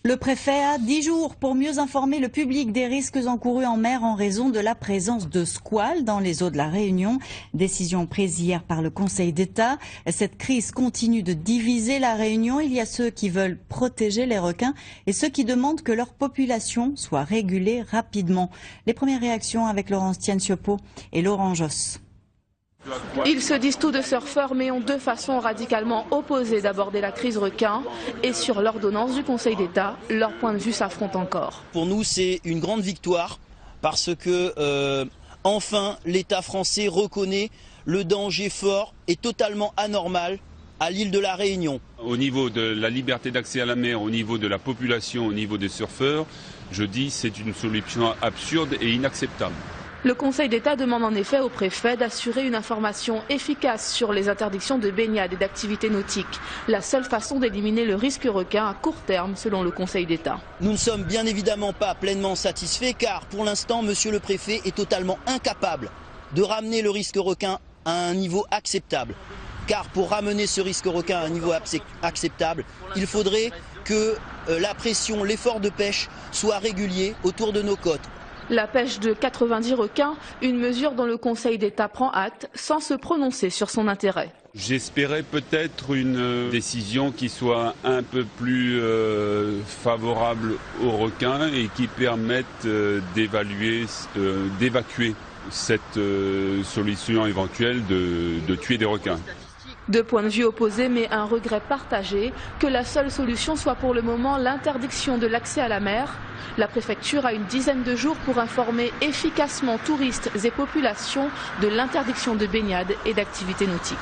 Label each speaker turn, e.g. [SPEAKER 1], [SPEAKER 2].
[SPEAKER 1] Le préfet a 10 jours pour mieux informer le public des risques encourus en mer en raison de la présence de squales dans les eaux de la Réunion. Décision prise hier par le Conseil d'État. Cette crise continue de diviser la Réunion. Il y a ceux qui veulent protéger les requins et ceux qui demandent que leur population soit régulée rapidement. Les premières réactions avec Laurence Tiensiopo et Laurent Josse.
[SPEAKER 2] Ils se disent tous de surfeurs mais ont deux façons radicalement opposées d'aborder la crise requin. Et sur l'ordonnance du Conseil d'État, leurs points de vue s'affrontent encore.
[SPEAKER 3] Pour nous, c'est une grande victoire parce que enfin l'État français reconnaît le danger fort et totalement anormal à l'île de la Réunion.
[SPEAKER 4] Au niveau de la liberté d'accès à la mer, au niveau de la population, au niveau des surfeurs, je dis c'est une solution absurde et inacceptable.
[SPEAKER 2] Le Conseil d'État demande en effet au préfet d'assurer une information efficace sur les interdictions de baignade et d'activités nautiques. La seule façon d'éliminer le risque requin à court terme, selon le Conseil d'État.
[SPEAKER 3] Nous ne sommes bien évidemment pas pleinement satisfaits car pour l'instant, monsieur le préfet est totalement incapable de ramener le risque requin à un niveau acceptable. Car pour ramener ce risque requin à un niveau acceptable, il faudrait que la pression, l'effort de pêche soit régulier autour de nos côtes.
[SPEAKER 2] La pêche de 90 requins, une mesure dont le Conseil d'État prend acte sans se prononcer sur son intérêt.
[SPEAKER 4] J'espérais peut-être une décision qui soit un peu plus favorable aux requins et qui permette d'évacuer cette solution éventuelle de tuer des requins.
[SPEAKER 2] Deux points de vue opposés mais un regret partagé que la seule solution soit pour le moment l'interdiction de l'accès à la mer. La préfecture a une dizaine de jours pour informer efficacement touristes et populations de l'interdiction de baignade et d'activités nautiques.